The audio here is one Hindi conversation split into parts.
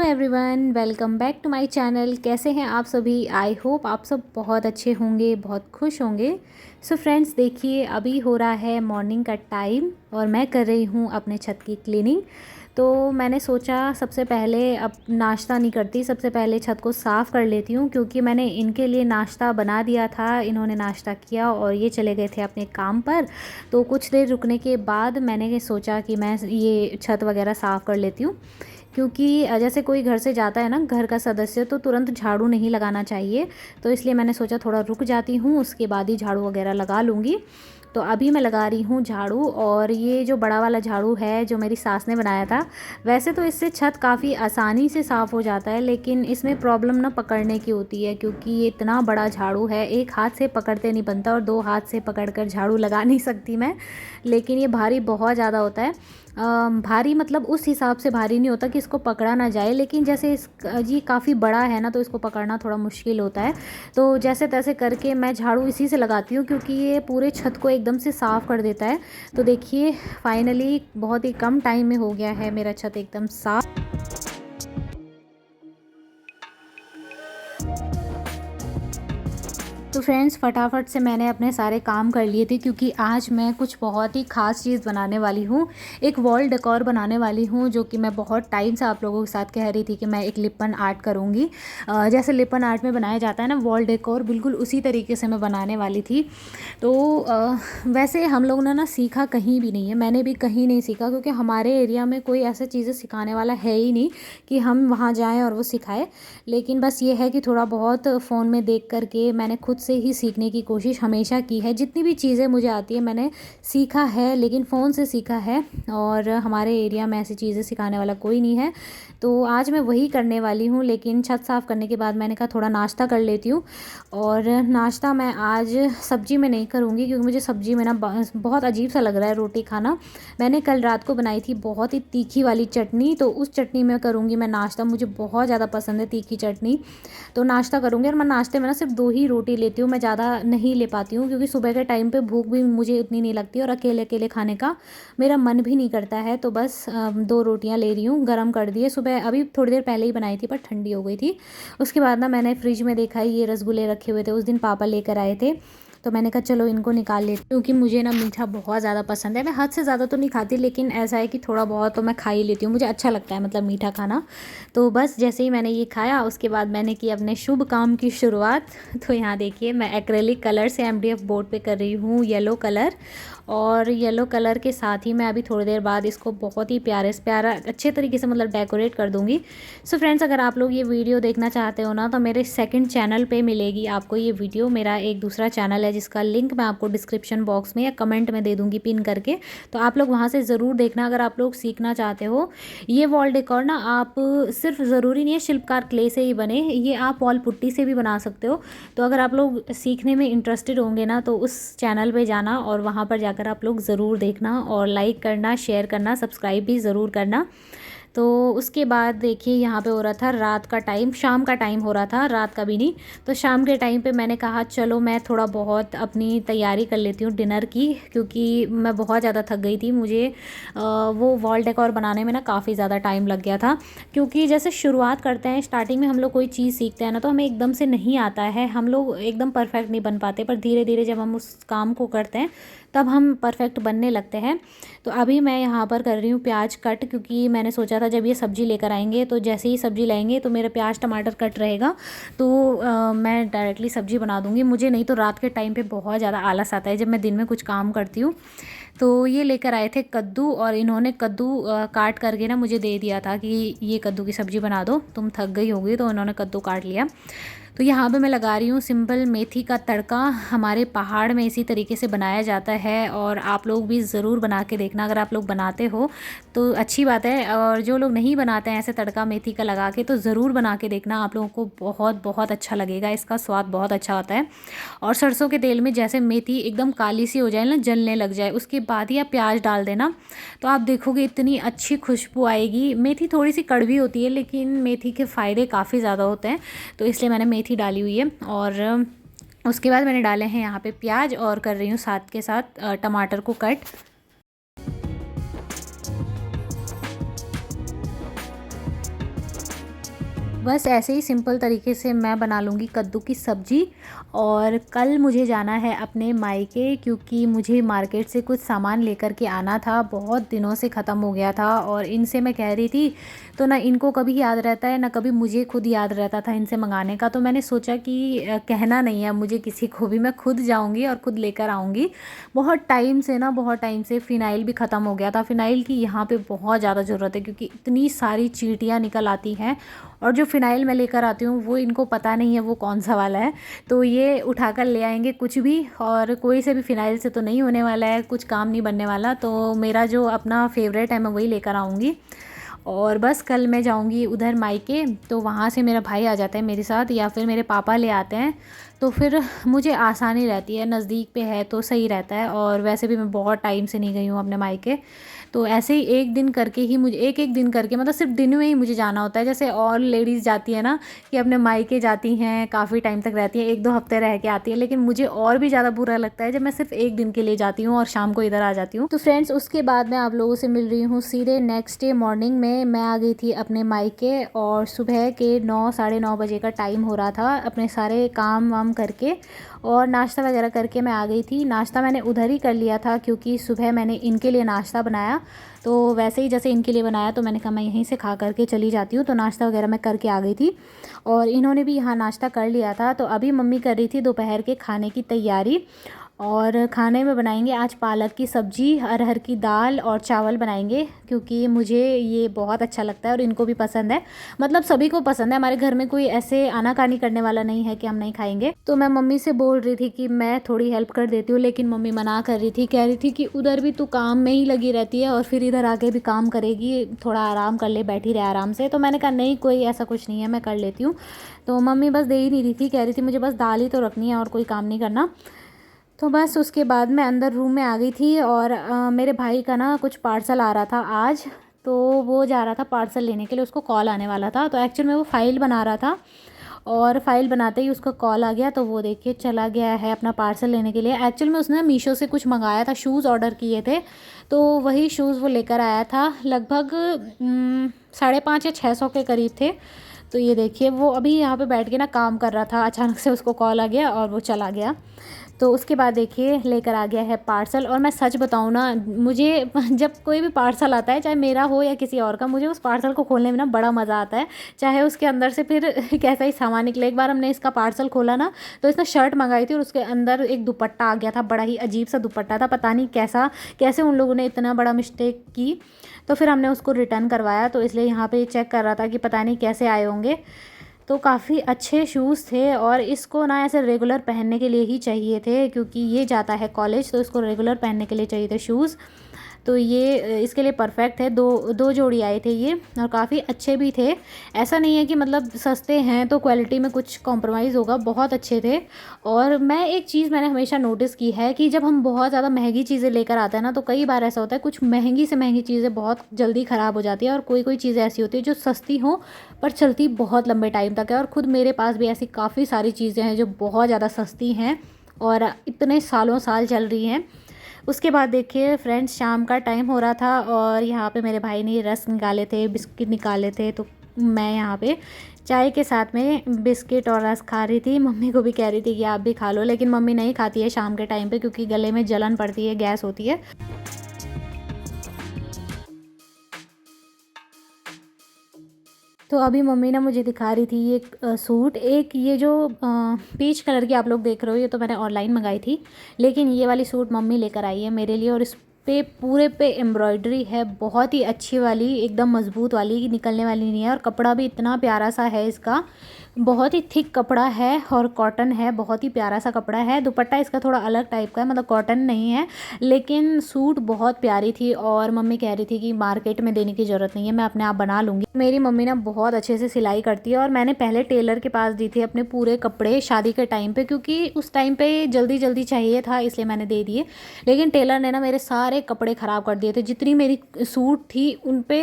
Everyone, welcome back to my channel. कैसे हैं आप सभी? आई होप आप सब बहुत अच्छे होंगे, बहुत खुश होंगे। सो फ्रेंड्स, देखिए अभी हो रहा है मॉर्निंग का टाइम और मैं कर रही हूँ अपने छत की क्लीनिंग। तो मैंने सोचा सबसे पहले अब नाश्ता नहीं करती, सबसे पहले छत को साफ़ कर लेती हूँ, क्योंकि मैंने इनके लिए नाश्ता बना दिया था। इन्होंने नाश्ता किया और ये चले गए थे अपने काम पर। तो कुछ देर रुकने के बाद मैंने सोचा कि मैं ये छत वगैरह साफ़ कर लेती हूँ, क्योंकि जैसे कोई घर से जाता है ना, घर का सदस्य, तो तुरंत झाड़ू नहीं लगाना चाहिए। तो इसलिए मैंने सोचा थोड़ा रुक जाती हूँ, उसके बाद ही झाड़ू वगैरह लगा लूँगी। तो अभी मैं लगा रही हूँ झाड़ू। और ये जो बड़ा वाला झाड़ू है जो मेरी सास ने बनाया था, वैसे तो इससे छत काफ़ी आसानी से साफ़ हो जाता है, लेकिन इसमें प्रॉब्लम ना पकड़ने की होती है, क्योंकि ये इतना बड़ा झाड़ू है, एक हाथ से पकड़ते नहीं बनता और दो हाथ से पकड़कर झाड़ू लगा नहीं सकती मैं। लेकिन ये भारी बहुत ज़्यादा होता है। भारी मतलब उस हिसाब से भारी नहीं होता कि इसको पकड़ा ना जाए, लेकिन जैसे ये काफ़ी बड़ा है ना, तो इसको पकड़ना थोड़ा मुश्किल होता है। तो जैसे तैसे करके मैं झाड़ू इसी से लगाती हूँ, क्योंकि ये पूरे छत को एकदम से साफ़ कर देता है। तो देखिए फाइनली बहुत ही कम टाइम में हो गया है मेरा छत एकदम साफ़। तो फ्रेंड्स, फटाफट से मैंने अपने सारे काम कर लिए थे, क्योंकि आज मैं कुछ बहुत ही ख़ास चीज़ बनाने वाली हूँ। एक वॉल डेकोर बनाने वाली हूँ, जो कि मैं बहुत टाइम से आप लोगों के साथ कह रही थी कि मैं एक लिपन आर्ट करूँगी। जैसे लिपन आर्ट में बनाया जाता है ना वॉल डेकोर, बिल्कुल उसी तरीके से मैं बनाने वाली थी। तो वैसे हम लोगों ने ना सीखा कहीं भी नहीं है, मैंने भी कहीं नहीं सीखा, क्योंकि हमारे एरिया में कोई ऐसा चीज़ें सिखाने वाला है ही नहीं कि हम वहाँ जाएँ और वो सिखाए। लेकिन बस ये है कि थोड़ा बहुत फ़ोन में देख कर के मैंने खुद से ही सीखने की कोशिश हमेशा की है। जितनी भी चीज़ें मुझे आती है मैंने सीखा है, लेकिन फ़ोन से सीखा है, और हमारे एरिया में ऐसी चीज़ें सिखाने वाला कोई नहीं है। तो आज मैं वही करने वाली हूँ। लेकिन छत साफ़ करने के बाद मैंने कहा थोड़ा नाश्ता कर लेती हूँ। और नाश्ता मैं आज सब्ज़ी में नहीं करूँगी, क्योंकि मुझे सब्ज़ी में ना बहुत अजीब सा लग रहा है रोटी खाना। मैंने कल रात को बनाई थी बहुत ही तीखी वाली चटनी, तो उस चटनी में करूँगी मैं नाश्ता। मुझे बहुत ज़्यादा पसंद है तीखी चटनी, तो नाश्ता करूँगी। और मैं नाश्ते में ना सिर्फ 2 ही रोटी लेती हूँ, मैं ज़्यादा नहीं ले पाती हूँ, क्योंकि सुबह के टाइम पे भूख भी मुझे उतनी नहीं लगती और अकेले अकेले खाने का मेरा मन भी नहीं करता है। तो बस 2 रोटियाँ ले रही हूँ, गरम कर दिए सुबह, अभी थोड़ी देर पहले ही बनाई थी पर ठंडी हो गई थी। उसके बाद ना मैंने फ्रिज में देखा ये रसगुल्ले रखे हुए थे, उस दिन पापा लेकर आए थे, तो मैंने कहा चलो इनको निकाल लेती हूँ, क्योंकि मुझे ना मीठा बहुत ज़्यादा पसंद है। मैं हद से ज़्यादा तो नहीं खाती, लेकिन ऐसा है कि थोड़ा बहुत तो मैं खा ही लेती हूँ, मुझे अच्छा लगता है मतलब मीठा खाना। तो बस जैसे ही मैंने ये खाया, उसके बाद मैंने की अपने शुभ काम की शुरुआत। तो यहाँ देखिए मैं एक्रेलिक कलर से एमडीएफ बोर्ड पे कर रही हूँ येलो कलर, और येलो कलर के साथ ही मैं अभी थोड़ी देर बाद इसको बहुत ही प्यारे से प्यारा अच्छे तरीके से मतलब डेकोरेट कर दूँगी। सो फ्रेंड्स, अगर आप लोग ये वीडियो देखना चाहते हो ना, तो मेरे सेकंड चैनल पे मिलेगी आपको ये वीडियो। मेरा एक दूसरा चैनल है जिसका लिंक मैं आपको डिस्क्रिप्शन बॉक्स में या कमेंट में दे दूँगी पिन करके, तो आप लोग वहाँ से ज़रूर देखना अगर आप लोग सीखना चाहते हो। ये वॉल डेकोर ना आप सिर्फ ज़रूरी नहीं है शिल्पकार क्ले से ही बने, ये आप वॉल पुट्टी से भी बना सकते हो। तो अगर आप लोग सीखने में इंटरेस्टेड होंगे ना, तो उस चैनल पे जाना और वहाँ पर जाकर आप लोग ज़रूर देखना, और लाइक करना, शेयर करना, सब्सक्राइब भी ज़रूर करना। तो उसके बाद देखिए यहाँ पे हो रहा था रात का टाइम, शाम का टाइम हो रहा था, रात का भी नहीं। तो शाम के टाइम पे मैंने कहा चलो मैं थोड़ा बहुत अपनी तैयारी कर लेती हूँ डिनर की, क्योंकि मैं बहुत ज़्यादा थक गई थी। मुझे वो वॉल डेकोर बनाने में ना काफ़ी ज़्यादा टाइम लग गया था, क्योंकि जैसे शुरुआत करते हैं, स्टार्टिंग में हम लोग कोई चीज़ सीखते हैं ना, तो हमें एकदम से नहीं आता है, हम लोग एकदम परफेक्ट नहीं बन पाते, पर धीरे धीरे जब हम उस काम को करते हैं तब हम परफेक्ट बनने लगते हैं। तो अभी मैं यहाँ पर कर रही हूँ प्याज कट, क्योंकि मैंने सोचा था जब ये सब्ज़ी लेकर आएंगे, तो जैसे ही सब्ज़ी लाएंगे तो मेरा प्याज टमाटर कट रहेगा, तो मैं डायरेक्टली सब्ज़ी बना दूँगी। मुझे नहीं तो रात के टाइम पे बहुत ज़्यादा आलस आता है जब मैं दिन में कुछ काम करती हूँ। तो ये लेकर आए थे कद्दू, और इन्होंने कद्दू काट करके ना मुझे दे दिया था कि ये कद्दू की सब्ज़ी बना दो, तुम थक गई होगी, तो उन्होंने कद्दू काट लिया। तो यहाँ पे मैं लगा रही हूँ सिंपल मेथी का तड़का। हमारे पहाड़ में इसी तरीके से बनाया जाता है, और आप लोग भी ज़रूर बना के देखना। अगर आप लोग बनाते हो तो अच्छी बात है, और जो लोग नहीं बनाते हैं ऐसे तड़का मेथी का लगा के, तो ज़रूर बना के देखना, आप लोगों को बहुत बहुत अच्छा लगेगा, इसका स्वाद बहुत अच्छा होता है। और सरसों के तेल में जैसे मेथी एकदम काली सी हो जाए ना, जलने लग जाए, उसके बाद ही आप प्याज डाल देना, तो आप देखोगे इतनी अच्छी खुशबू आएगी। मेथी थोड़ी सी कड़वी होती है, लेकिन मेथी के फ़ायदे काफ़ी ज़्यादा होते हैं, तो इसलिए मैंने मेथी डाली हुई है। और उसके बाद मैंने डाले हैं यहाँ पे प्याज, और कर रही हूँ साथ के साथ टमाटर को कट। बस ऐसे ही सिंपल तरीके से मैं बना लूँगी कद्दू की सब्ज़ी। और कल मुझे जाना है अपने मायके, क्योंकि मुझे मार्केट से कुछ सामान लेकर के आना था, बहुत दिनों से ख़त्म हो गया था और इनसे मैं कह रही थी, तो ना इनको कभी याद रहता है ना कभी मुझे खुद याद रहता था इनसे मंगाने का। तो मैंने सोचा कि कहना नहीं है मुझे किसी को भी, मैं खुद जाऊँगी और ख़ुद लेकर आऊँगी। बहुत टाइम से फ़िनाइल भी ख़त्म हो गया था। फ़िनाइल की यहाँ पे बहुत ज़्यादा ज़रूरत है, क्योंकि इतनी सारी चींटियाँ निकल आती हैं और जो फ़िनाइल मैं लेकर आती हूँ वो इनको पता नहीं है वो कौन सा वाला है। तो ये उठाकर ले आएंगे कुछ भी, और कोई से भी फ़िनाइल से तो नहीं होने वाला है, कुछ काम नहीं बनने वाला। तो मेरा जो अपना फेवरेट है मैं वही लेकर आऊँगी। और बस कल मैं जाऊंगी उधर मायके, तो वहाँ से मेरा भाई आ जाता है मेरे साथ या फिर मेरे पापा ले आते हैं, तो फिर मुझे आसानी रहती है, नज़दीक पे है तो सही रहता है। और वैसे भी मैं बहुत टाइम से नहीं गई हूँ अपने मायके, तो ऐसे ही एक दिन करके ही मुझे एक दिन करके मतलब सिर्फ दिन में ही मुझे जाना होता है। जैसे और लेडीज़ जाती है ना कि अपने मायके जाती हैं, काफ़ी टाइम तक रहती हैं, 1-2 हफ्ते रह के आती है, लेकिन मुझे और भी ज़्यादा बुरा लगता है जब मैं सिर्फ एक दिन के लिए जाती हूँ और शाम को इधर आ जाती हूँ। तो फ्रेंड्स, उसके बाद मैं आप लोगों से मिल रही हूँ सीधे नेक्स्ट डे मॉर्निंग में। मैं आ गई थी अपने मायके और सुबह के 9 साढ़े 9 बजे का टाइम हो रहा था, अपने सारे काम वाम करके और नाश्ता वगैरह करके मैं आ गई थी। नाश्ता मैंने उधर ही कर लिया था, क्योंकि सुबह मैंने इनके लिए नाश्ता बनाया, तो वैसे ही जैसे इनके लिए बनाया तो मैंने कहा मैं यहीं से खा करके चली जाती हूँ। तो नाश्ता वगैरह मैं करके आ गई थी और इन्होंने भी यहाँ नाश्ता कर लिया था। तो अभी मम्मी कर रही थी दोपहर के खाने की तैयारी, और खाने में बनाएंगे आज पालक की सब्ज़ी, अरहर की दाल और चावल बनाएंगे, क्योंकि मुझे ये बहुत अच्छा लगता है और इनको भी पसंद है। मतलब सभी को पसंद है, हमारे घर में कोई ऐसे आनाकानी करने वाला नहीं है कि हम नहीं खाएंगे। तो मैं मम्मी से बोल रही थी कि मैं थोड़ी हेल्प कर देती हूँ, लेकिन मम्मी मना कर रही थी, कह रही थी कि उधर भी तू काम में ही लगी रहती है और फिर इधर आके भी काम करेगी, थोड़ा आराम कर ले, बैठी रहे आराम से। तो मैंने कहा नहीं, कोई ऐसा कुछ नहीं है, मैं कर लेती हूँ। तो मम्मी बस दे ही नहीं रही थी, कह रही थी मुझे बस दाल ही तो रखनी है और कोई काम नहीं करना। तो बस उसके बाद मैं अंदर रूम में आ गई थी और मेरे भाई का ना कुछ पार्सल आ रहा था आज, तो वो जा रहा था पार्सल लेने के लिए, उसको कॉल आने वाला था। तो एक्चुअल में वो फ़ाइल बना रहा था और फाइल बनाते ही उसका कॉल आ गया, तो वो देखिए चला गया है अपना पार्सल लेने के लिए। एक्चुअल में उसने मीशो से कुछ मंगाया था, शूज़ ऑर्डर किए थे, तो वही शूज़ वो लेकर आया था। लगभग 550 या 600 के करीब थे। तो ये देखिए वो अभी यहाँ पे बैठ के ना काम कर रहा था, अचानक से उसको कॉल आ गया और वो चला गया। तो उसके बाद देखिए लेकर आ गया है पार्सल। और मैं सच बताऊँ ना, मुझे जब कोई भी पार्सल आता है, चाहे मेरा हो या किसी और का, मुझे उस पार्सल को खोलने में ना बड़ा मज़ा आता है, चाहे उसके अंदर से फिर कैसा ही सामान निकले। एक बार हमने इसका पार्सल खोला ना, तो इसने शर्ट मंगाई थी और उसके अंदर एक दुपट्टा आ गया था, बड़ा ही अजीब सा दुपट्टा था, पता नहीं कैसे उन लोगों ने इतना बड़ा मिस्टेक की। तो फिर हमने उसको रिटर्न करवाया, तो इसलिए यहाँ पे चेक कर रहा था कि पता नहीं कैसे आए होंगे। तो काफ़ी अच्छे शूज़ थे और इसको ना ऐसे रेगुलर पहनने के लिए ही चाहिए थे, क्योंकि ये जाता है कॉलेज, तो इसको रेगुलर पहनने के लिए चाहिए थे शूज़। तो ये इसके लिए परफेक्ट है। दो जोड़ी आए थे ये, और काफ़ी अच्छे भी थे। ऐसा नहीं है कि मतलब सस्ते हैं तो क्वालिटी में कुछ कॉम्प्रोमाइज़ होगा, बहुत अच्छे थे। और एक चीज़ मैंने हमेशा नोटिस की है कि जब हम बहुत ज़्यादा महंगी चीज़ें लेकर आते हैं ना, तो कई बार ऐसा होता है कुछ महंगी से महंगी चीज़ें बहुत जल्दी ख़राब हो जाती है, और कोई चीज़ें ऐसी होती है जो सस्ती हों पर चलती बहुत लंबे टाइम तक है। और ख़ुद मेरे पास भी ऐसी काफ़ी सारी चीज़ें हैं जो बहुत ज़्यादा सस्ती हैं और इतने सालों साल चल रही हैं। उसके बाद देखिए फ्रेंड्स, शाम का टाइम हो रहा था और यहाँ पे मेरे भाई ने रस निकाले थे, बिस्किट निकाले थे, तो मैं यहाँ पे चाय के साथ में बिस्किट और रस खा रही थी। मम्मी को भी कह रही थी कि आप भी खा लो, लेकिन मम्मी नहीं खाती है शाम के टाइम पे, क्योंकि गले में जलन पड़ती है, गैस होती है। तो अभी मम्मी ना मुझे दिखा रही थी ये सूट, एक ये जो पीच कलर की आप लोग देख रहे हो, ये तो मैंने ऑनलाइन मंगाई थी, लेकिन ये वाली सूट मम्मी लेकर आई है मेरे लिए। और इस पे पूरे पे एम्ब्रॉयडरी है, बहुत ही अच्छी वाली, एकदम मज़बूत वाली, निकलने वाली नहीं है। और कपड़ा भी इतना प्यारा सा है इसका, बहुत ही थिक कपड़ा है और कॉटन है, बहुत ही प्यारा सा कपड़ा है। दुपट्टा इसका थोड़ा अलग टाइप का है, मतलब कॉटन नहीं है, लेकिन सूट बहुत प्यारी थी। और मम्मी कह रही थी कि मार्केट में देने की ज़रूरत नहीं है, मैं अपने आप बना लूँगी। मेरी मम्मी ना बहुत अच्छे से सिलाई करती है, और मैंने पहले टेलर के पास दी थी अपने पूरे कपड़े शादी के टाइम पे, क्योंकि उस टाइम पे जल्दी जल्दी चाहिए था, इसलिए मैंने दे दिए। लेकिन टेलर ने ना मेरे सारे कपड़े ख़राब कर दिए थे। जितनी मेरी सूट थी उन पे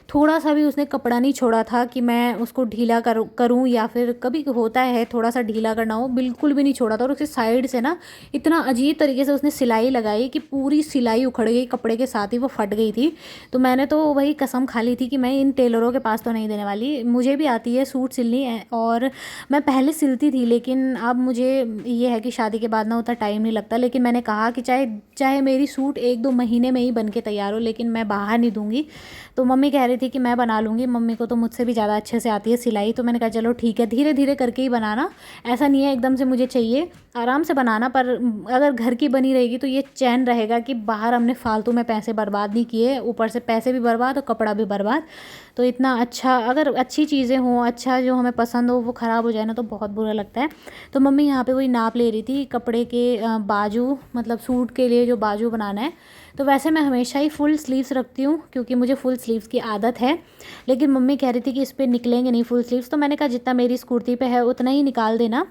थोड़ा सा भी उसने कपड़ा नहीं छोड़ा था कि मैं उसको ढीला करूँ या फिर कभी होता है थोड़ा सा ढीला करना हो, बिल्कुल भी नहीं छोड़ा था। और उसके साइड से ना इतना अजीब तरीके से उसने सिलाई लगाई कि पूरी सिलाई उखड़ गई, कपड़े के साथ ही वो फट गई थी। तो मैंने तो वही कसम खा ली थी कि मैं इन टेलरों के पास तो नहीं देने वाली। मुझे भी आती है सूट सिलनी और मैं पहले सिलती थी, लेकिन अब मुझे ये है कि शादी के बाद ना उतना टाइम नहीं लगता। लेकिन मैंने कहा कि चाहे चाहे मेरी सूट 1-2 महीने में ही बन के तैयार हो, लेकिन मैं बाहर नहीं दूंगी। तो मम्मी कह रही थी कि मैं बना लूँगी, मम्मी को तो मुझसे भी ज़्यादा अच्छे से आती है सिलाई। तो मैंने कहा चलो ठीक है, धीरे धीरे करके ही बनाना, ऐसा नहीं है एकदम से मुझे चाहिए, आराम से बनाना। पर अगर घर की बनी रहेगी तो ये चैन रहेगा कि बाहर हमने फालतू में पैसे बर्बाद नहीं किए, ऊपर से पैसे भी बर्बाद और कपड़ा भी बर्बाद। तो इतना अच्छा, अगर अच्छी चीज़ें हों, अच्छा जो हमें पसंद हो वो ख़राब हो जाए ना तो बहुत बुरा लगता है। तो मम्मी यहाँ पे वही नाप ले रही थी कपड़े के बाजू, मतलब सूट के लिए जो बाजू बनाना है। तो वैसे मैं हमेशा ही फुल स्लीव्स रखती हूँ क्योंकि मुझे फुल स्लीव्स की आदत है, लेकिन मम्मी कह रही थी कि इस पर निकलेंगे नहीं फुल स्लीव्स। तो मैंने कहा जितना मेरी इस कुर्ती पे है उतना ही निकाल देना।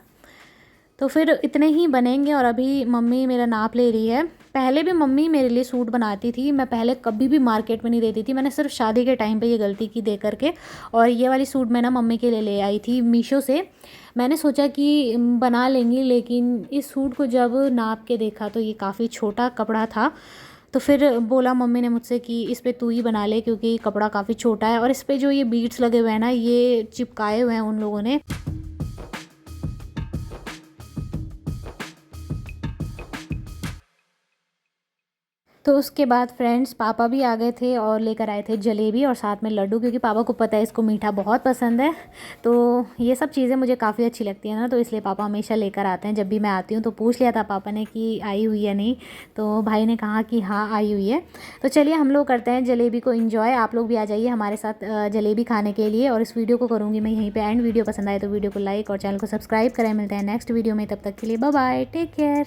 तो फिर इतने ही बनेंगे। और अभी मम्मी मेरा नाप ले रही है। पहले भी मम्मी मेरे लिए सूट बनाती थी, मैं पहले कभी भी मार्केट में नहीं देती थी, मैंने सिर्फ शादी के टाइम पे ये गलती की दे करके। और ये वाली सूट मैं ना मम्मी के लिए ले आई थी मीशो से। मैंने सोचा कि बना लेंगी, लेकिन इस सूट को जब नाप के देखा तो ये काफ़ी छोटा कपड़ा था। तो फिर बोला मम्मी ने मुझसे कि इस पे तू ही बना ले क्योंकि कपड़ा काफ़ी छोटा है। और इस पे जो ये बीड्स लगे हुए हैं ना, ये चिपकाए हुए हैं उन लोगों ने। तो उसके बाद फ्रेंड्स पापा भी आ गए थे और लेकर आए थे जलेबी और साथ में लड्डू, क्योंकि पापा को पता है इसको मीठा बहुत पसंद है। तो ये सब चीज़ें मुझे काफ़ी अच्छी लगती हैं ना, तो इसलिए पापा हमेशा लेकर आते हैं जब भी मैं आती हूँ। तो पूछ लिया था पापा ने कि आई हुई है नहीं, तो भाई ने कहा कि हाँ आई हुई है। तो चलिए हम लोग करते हैं जलेबी को इन्जॉय। आप लोग भी आ जाइए हमारे साथ जलेबी खाने के लिए। और इस वीडियो को करूँगी मैं यहीं पर एंड। वीडियो पसंद आए तो वीडियो को लाइक और चैनल को सब्सक्राइब करें। मिलते हैं नेक्स्ट वीडियो में, तब तक के लिए बाय बाय, टेक केयर।